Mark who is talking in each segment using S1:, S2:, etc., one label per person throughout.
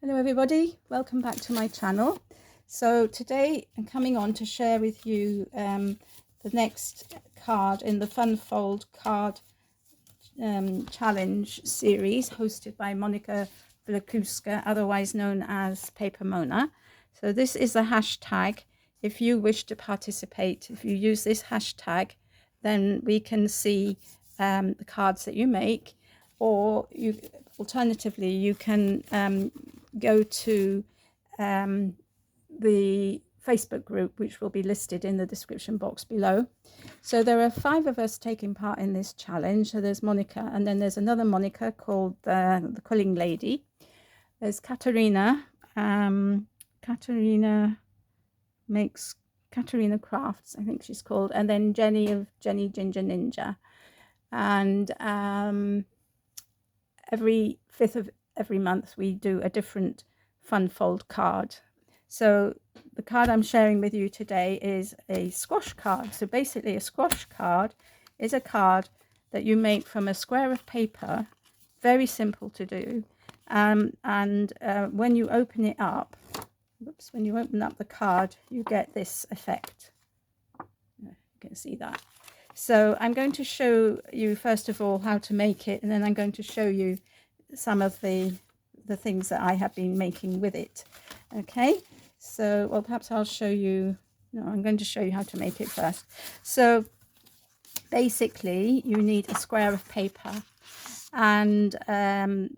S1: Hello everybody, welcome back to my channel. So today I'm coming on to share with you the next card in the Fun Fold card challenge series hosted by Monika Vlakuska, otherwise known as Paper Mona. So this is a hashtag. If you wish to participate, if you use this hashtag, then we can see the cards that you make, or you alternatively you can go to the Facebook group, which will be listed in the description box below. So there are 5 of us taking part in this challenge. So there's Monika, and then there's another Monika called the Quilling Lady. There's Katerina. Katerina makes Katerina Crafts, I think she's called, and then Jenny of Jenny Ginger Ninja. And every 5th of every month we do a different Fun Fold card. So the card I'm sharing with you today is a squash card. So basically a squash card is a card that you make from a square of paper, very simple to do. When you open it up, when you open up the card, you get this effect. You can see that. So I'm going to show you first of all how to make it, and then I'm going to show you some of the things that I have been making with it. Okay, so well, perhaps I'll show you. No, I'm going to show you how to make it first. So basically you need a square of paper, and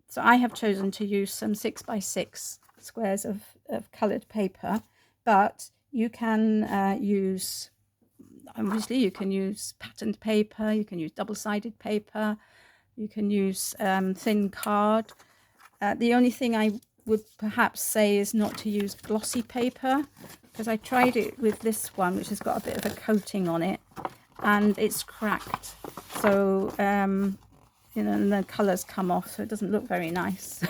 S1: so I have chosen to use some 6x6 squares of colored paper, but you can use, obviously you can use patterned paper, you can use double-sided paper, you can use thin card. The only thing I would perhaps say is not to use glossy paper, because I tried it with this one, which has got a bit of a coating on it, and it's cracked. So you know, and the colours come off, so it doesn't look very nice.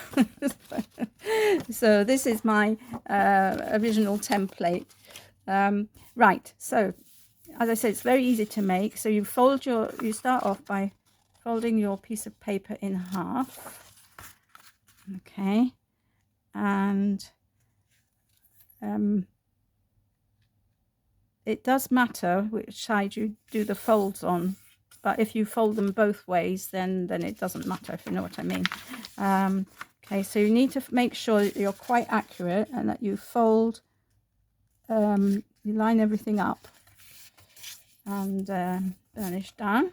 S1: So this is my original template. Right, so as I said, it's very easy to make. So you start off by folding your piece of paper in half. Okay, and it does matter which side you do the folds on, but if you fold them both ways, then it doesn't matter, if you know what I mean. Okay, so you need to make sure that you're quite accurate and that you fold, you line everything up and burnish down,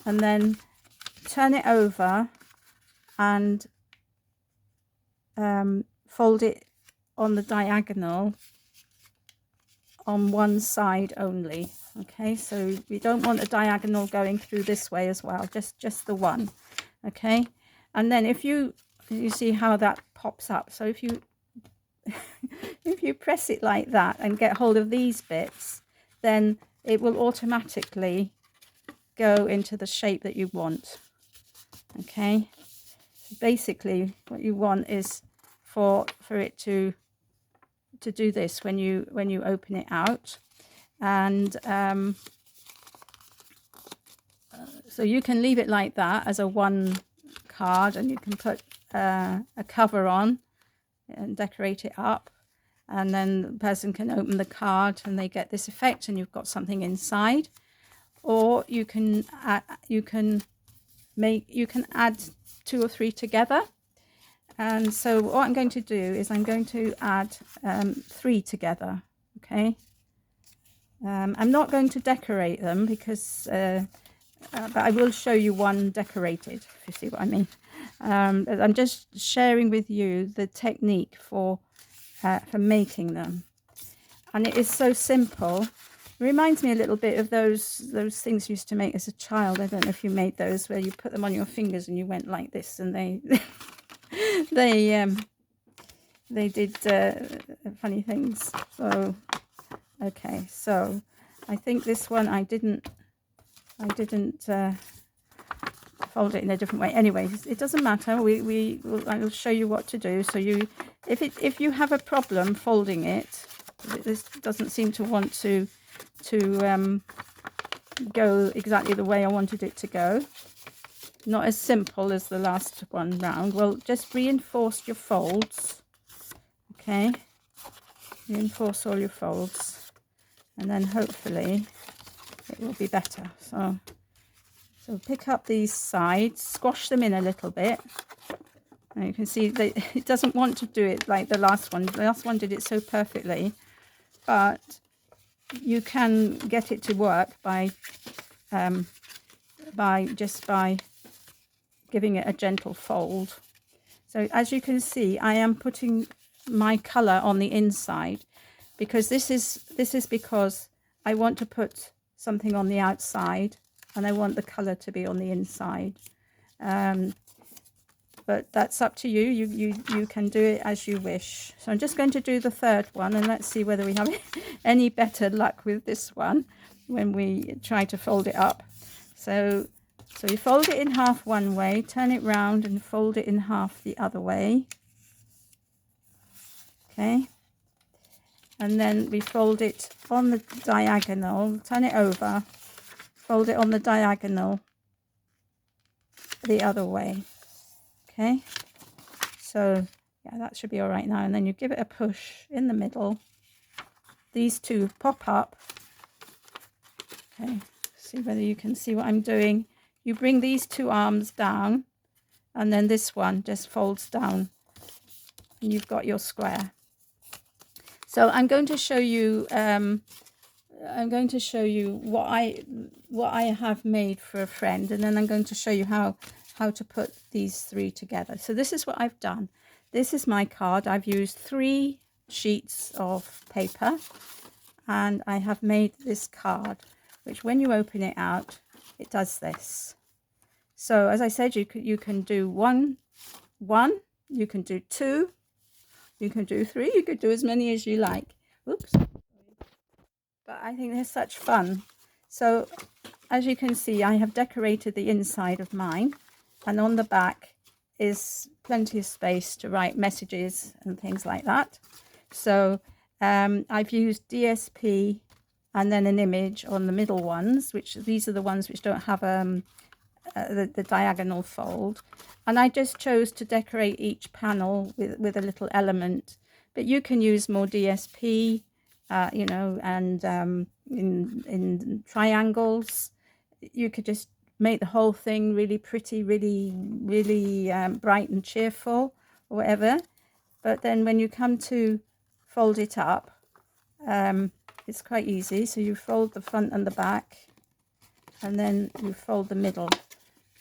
S1: and then turn it over and fold it on the diagonal on one side only. Okay, so we don't want a diagonal going through this way as well, just the one. Okay, and then if you see how that pops up, so if you if you press it like that and get hold of these bits, then it will automatically go into the shape that you want. Okay, basically what you want is for it to do this when you open it out. And so you can leave it like that as a one card, and you can put a cover on and decorate it up, and then the person can open the card and they get this effect and you've got something inside. Or you can add 2 or 3 together. And so what I'm going to do is I'm going to add 3 together. Okay, I'm not going to decorate them because but I will show you one decorated, if you see what I mean. I'm just sharing with you the technique for making them, and it is so simple. It reminds me a little bit of those things you used to make as a child. I don't know if you made those, where you put them on your fingers and you went like this, and they they did funny things. So okay, so I think this one I didn't fold it in a different way. Anyway, it doesn't matter. I will show you what to do. So you, if you have a problem folding it, this doesn't seem to want to go exactly the way I wanted it to go, not as simple as the last one round, well, just reinforce your folds Okay, reinforce all your folds, and then hopefully it will be better. So pick up these sides, squash them in a little bit. And you can see that it doesn't want to do it like the last one. The last one did it so perfectly, but you can get it to work by giving it a gentle fold. So as you can see, I am putting my color on the inside, because this is because I want to put something on the outside and I want the color to be on the inside. But that's up to you. You can do it as you wish. So I'm just going to do the third one, and let's see whether we have any better luck with this one when we try to fold it up. So you fold it in half one way, turn it round and fold it in half the other way. Okay. And then we fold it on the diagonal, turn it over, fold it on the diagonal the other way. Okay, so yeah, that should be all right now. And then you give it a push in the middle. These two pop up. Okay, see whether you can see what I'm doing. You bring these two arms down, and then this one just folds down, and you've got your square. So I'm going to show you. What I have made for a friend, and then I'm going to show you how to put these three together. So this is what I've done. This is my card. I've used 3 sheets of paper, and I have made this card, which when you open it out, it does this. So as I said, you can do one, you can do 2, you can do 3, you could do as many as you like. Oops. But I think they're such fun. So as you can see, I have decorated the inside of mine, and on the back is plenty of space to write messages and things like that. So I've used DSP and then an image on the middle ones, which these are the ones which don't have the diagonal fold. And I just chose to decorate each panel with a little element. But you can use more DSP, you know, and in triangles. You could just make the whole thing really pretty, really bright and cheerful, or whatever. But then when you come to fold it up, it's quite easy. So you fold the front and the back, and then you fold the middle,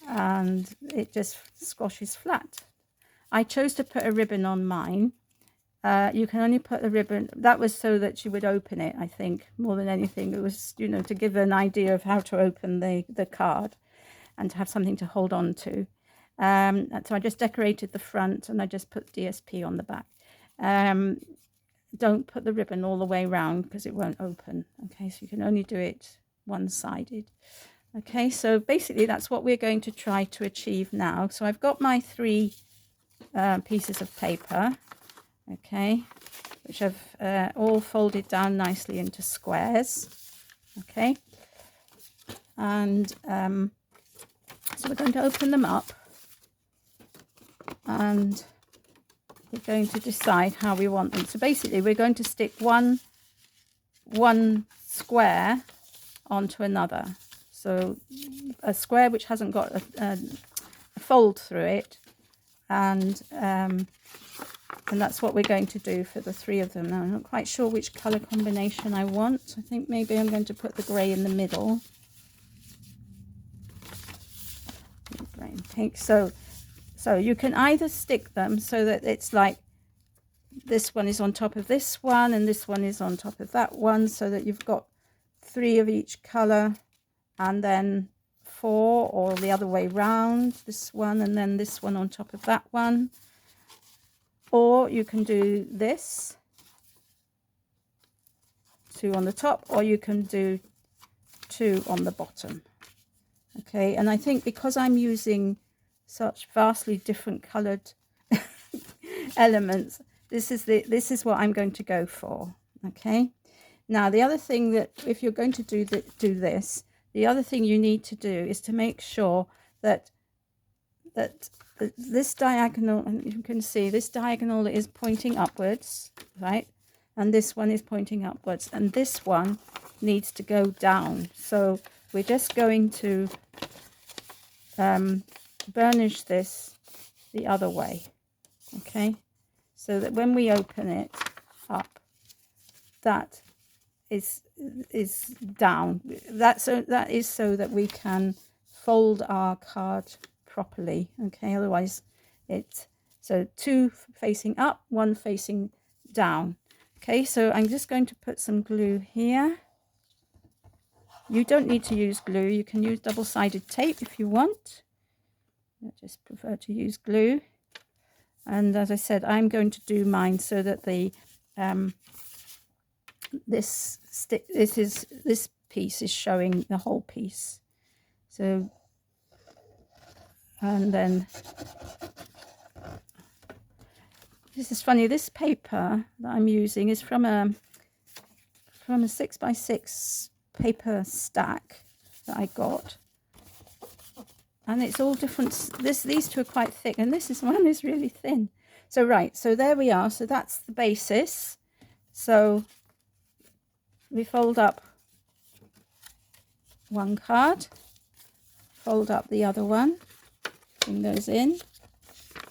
S1: and it just squashes flat. I chose to put a ribbon on mine. You can only put the ribbon, that was so that you would open it, I think, more than anything. It was, you know, to give an idea of how to open the card and to have something to hold on to. So I just decorated the front, and I just put DSP on the back. Don't put the ribbon all the way around because it won't open. Okay, so you can only do it one-sided. Okay, so basically that's what we're going to try to achieve now. So I've got my 3 pieces of paper, okay, which I've all folded down nicely into squares. Okay, and so we're going to open them up, and we're going to decide how we want them. So basically we're going to stick one square onto another. So a square which hasn't got a fold through it, and that's what we're going to do for the 3 of them. Now I'm not quite sure which color combination I want. I think maybe I'm going to put the grey in the middle. Grey and pink. So you can either stick them so that it's like this one is on top of this one and this one is on top of that one, so that you've got 3 of each color, and then 4, or the other way round, this one and then this one on top of that one. Or you can do this, 2 on the top, or you can do 2 on the bottom. Okay, and I think because I'm using such vastly different colored elements, this is what I'm going to go for. Okay, now the other thing that, if you're going to do this, the other thing you need to do is to make sure that that this diagonal, and you can see this diagonal is pointing upwards, right? And this one is pointing upwards, and this one needs to go down. So we're just going to burnish this the other way, okay? So that when we open it up, that is down. That is so that we can fold our card properly, okay? Otherwise so 2 facing up, 1 facing down. Okay, so I'm just going to put some glue here. You don't need to use glue. You can use double-sided tape if you want. I just prefer to use glue. And as I said, I'm going to do mine so that the this piece is showing the whole piece. So, and then this is funny. This paper that I'm using is from a 6x6 paper stack that I got, and it's all different. These two are quite thick, and this one is really thin. So right, so there we are. So that's the basis. So we fold up one card, fold up the other one, bring those in,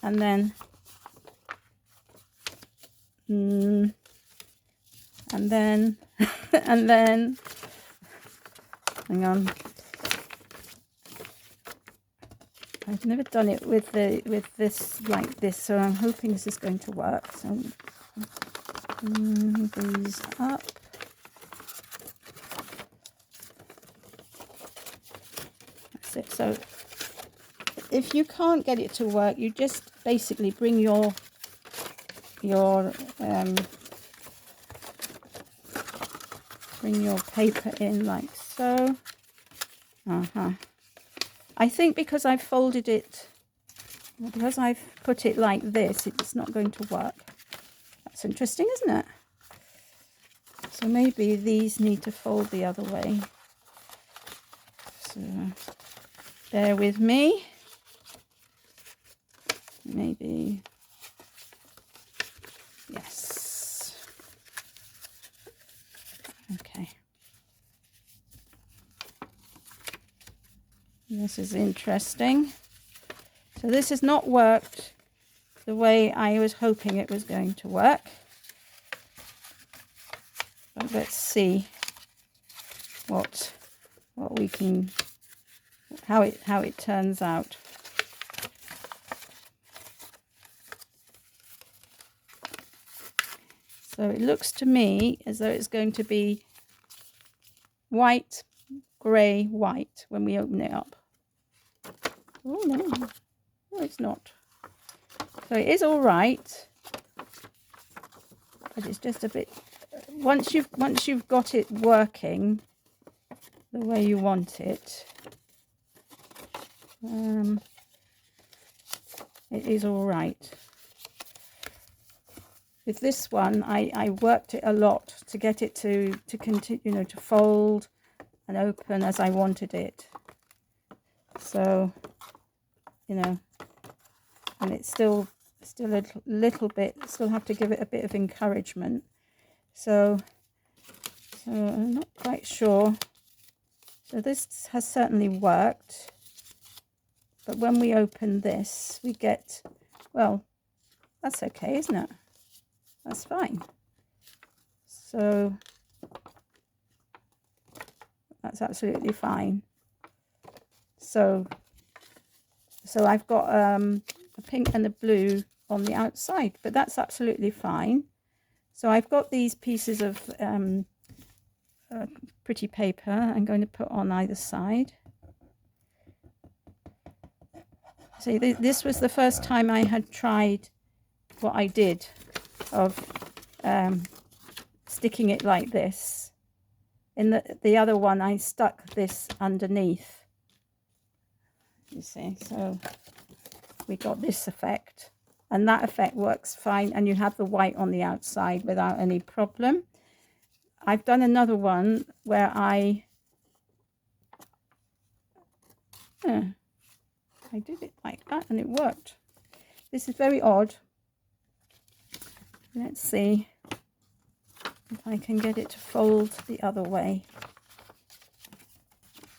S1: and then and then hang on, I've never done it with this like this, so I'm hoping this is going to work. So these up, that's it. So if you can't get it to work, you just basically bring your paper in like so. I think because I've folded it, because I've put it like this, it's not going to work. That's interesting, isn't it? So maybe these need to fold the other way. So bear with me. Maybe, yes. Okay. This is interesting. So this has not worked the way I was hoping it was going to work. But let's see what we can, how it turns out. So it looks to me as though it's going to be white, grey, white when we open it up. Oh no, it's not. So it is all right, but it's just a bit. Once you've got it working the way you want it, it is all right. With this one, I worked it a lot to get it to continue, to fold and open as I wanted it. So, and it's still a little bit, still have to give it a bit of encouragement. So I'm not quite sure. So this has certainly worked. But when we open this, we get, well, that's okay, isn't it? That's fine. So that's absolutely fine. So I've got a pink and a blue on the outside, but that's absolutely fine. So I've got these pieces of pretty paper I'm going to put on either side. See, this was the first time I had tried what I did of sticking it like this. In the other one, I stuck this underneath. You see, so we got this effect, and that effect works fine, and you have the white on the outside without any problem. I've done another one where I I did it like that and it worked. This is very odd. Let's see if I can get it to fold the other way.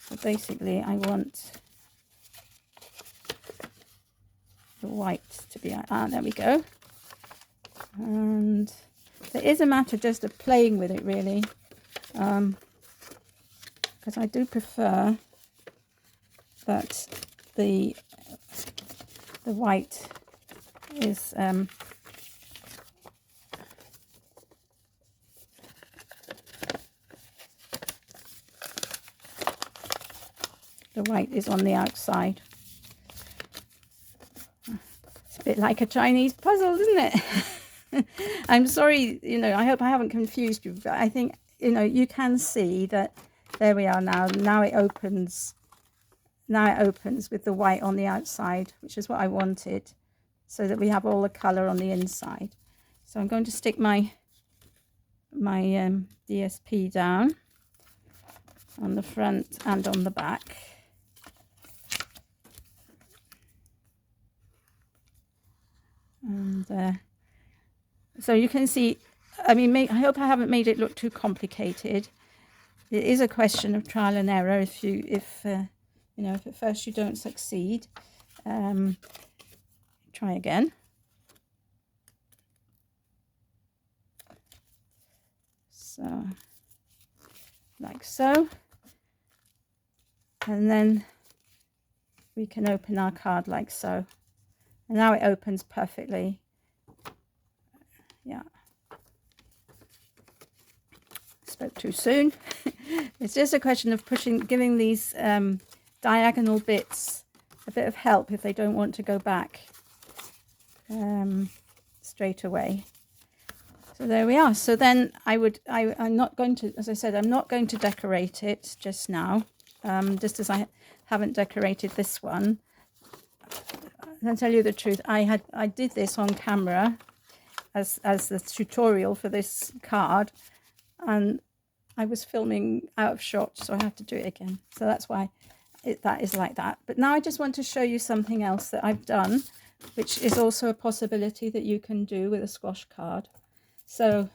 S1: So basically I want the white to be, there we go. And it is a matter just of playing with it really, because I do prefer that the white is on the outside. It's a bit like a Chinese puzzle, isn't it? I'm sorry, you know, I hope I haven't confused you, but I think, you know, you can see that there we are now. Now it opens with the white on the outside, which is what I wanted, so that we have all the colour on the inside. So I'm going to stick my DSP down on the front and on the back. And so you can see, I mean, I hope I haven't made it look too complicated. It is a question of trial and error. If you know, if at first you don't succeed, try again. So, like so. And then we can open our card like so. And now it opens perfectly. Yeah. Spoke too soon. It's just a question of giving these diagonal bits a bit of help if they don't want to go back straight away. So there we are. So then I'm not going to, as I said, I'm not going to decorate it just now, just as I haven't decorated this one. I'll tell you the truth, I did this on camera as the tutorial for this card, and I was filming out of shot, so I have to do it again. So that's why that is like that. But now I just want to show you something else that I've done, which is also a possibility that you can do with a squash card. So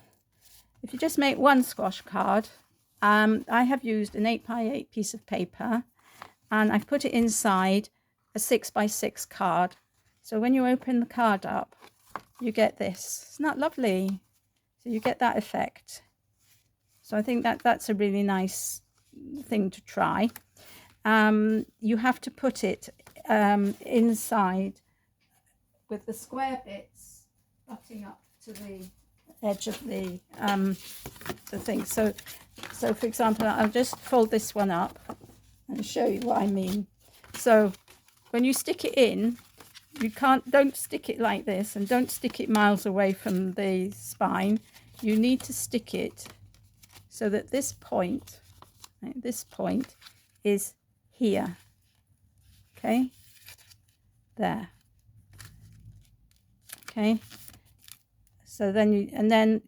S1: if you just make one squash card, I have used an 8x8 piece of paper, and I've put it inside a 6x6 card. So when you open the card up, you get this. Isn't that lovely? So you get that effect. So I think that's a really nice thing to try. You have to put it inside with the square bits butting up to the edge of the thing. So for example, I'll just fold this one up and show you what I mean. So when you stick it in, don't stick it like this, and don't stick it miles away from the spine. You need to stick it so that this point is here. Okay, there. Okay, so then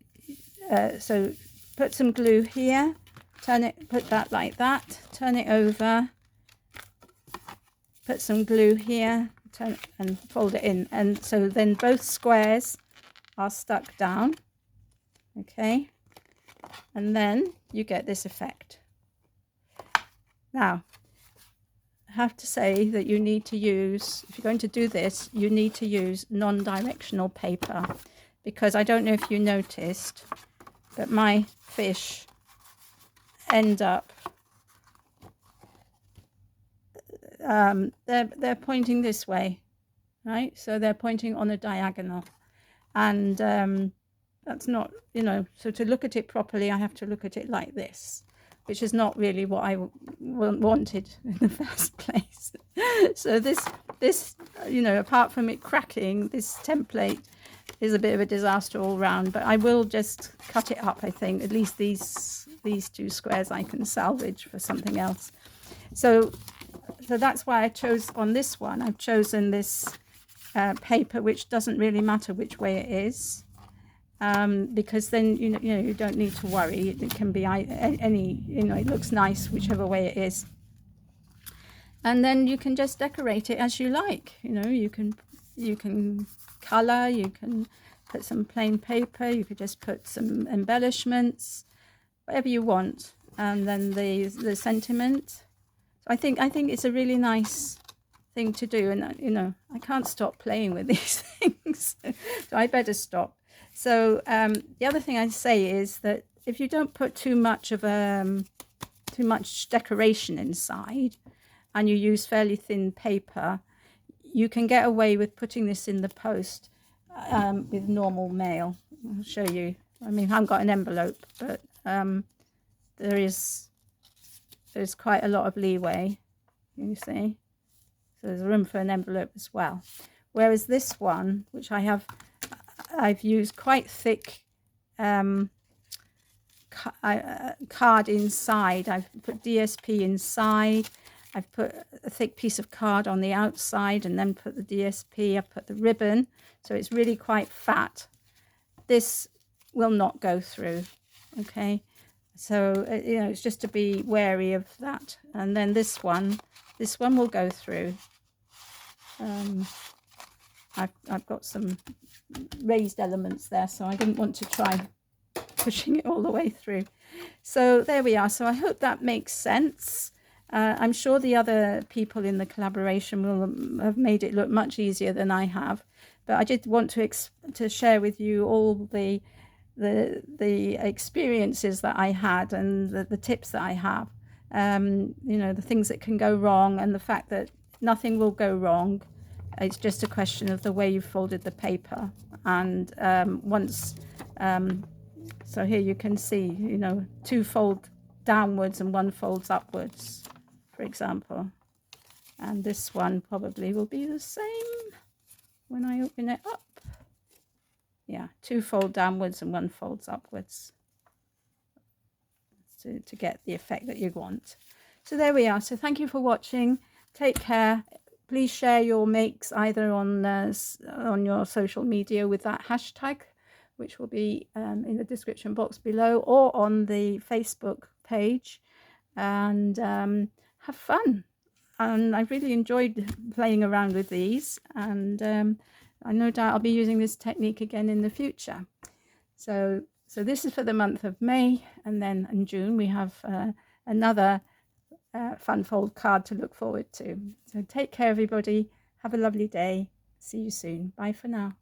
S1: so put some glue here, put that like that, turn it over, put some glue here, turn and fold it in, and so then both squares are stuck down. Okay, and then you get this effect. Now I have to say that you need to use, if you're going to do this, you need to use non-directional paper, because I don't know if you noticed, but my fish end up they're pointing this way, right? So they're pointing on a diagonal, and that's not, you know, so to look at it properly I have to look at it like this, which is not really what I wanted in the first place. So this you know, apart from it cracking, this template is a bit of a disaster all round, but I will just cut it up. I think at least these two squares I can salvage for something else. So that's why I chose, on this one, I've chosen this paper, which doesn't really matter which way it is, because then you know you don't need to worry. It can be any, you know, it looks nice whichever way it is. And then you can just decorate it as you like. You know, you can color, you can put some plain paper, you could just put some embellishments, whatever you want. And then the sentiment. So I think it's a really nice thing to do, and you know, I can't stop playing with these things, so I better stop. So the other thing I say is that if you don't put too much decoration inside, and you use fairly thin paper, you can get away with putting this in the post with normal mail. I'll show you. I mean, I haven't got an envelope, but there's quite a lot of leeway, you see. So there's room for an envelope as well. Whereas this one, which I've used quite thick card inside. I've put DSP inside. I've put a thick piece of card on the outside and then put the DSP. I've put the ribbon, so it's really quite fat. This will not go through, okay? So, you know, it's just to be wary of that. And then this one will go through. I've got some raised elements there, so I didn't want to try pushing it all the way through. So there we are. So I hope that makes sense. I'm sure the other people in the collaboration will have made it look much easier than I have, but I did want to share with you all the experiences that I had and the tips that I have. You know, the things that can go wrong, and the fact that nothing will go wrong. It's just a question of the way you folded the paper. And so here you can see, you know, 2 fold downwards and 1 folds upwards, for example. And this one probably will be the same when I open it up. Yeah, 2 fold downwards and 1 folds upwards to get the effect that you want. So there we are. So thank you for watching. Take care. Please share your makes either on your social media with that hashtag, which will be in the description box below, or on the Facebook page, and have fun. And I really enjoyed playing around with these, and I no doubt I'll be using this technique again in the future. So this is for the month of May, and then in June we have another fun fold card to look forward to. So take care, everybody. Have a lovely day. See you soon. Bye for now.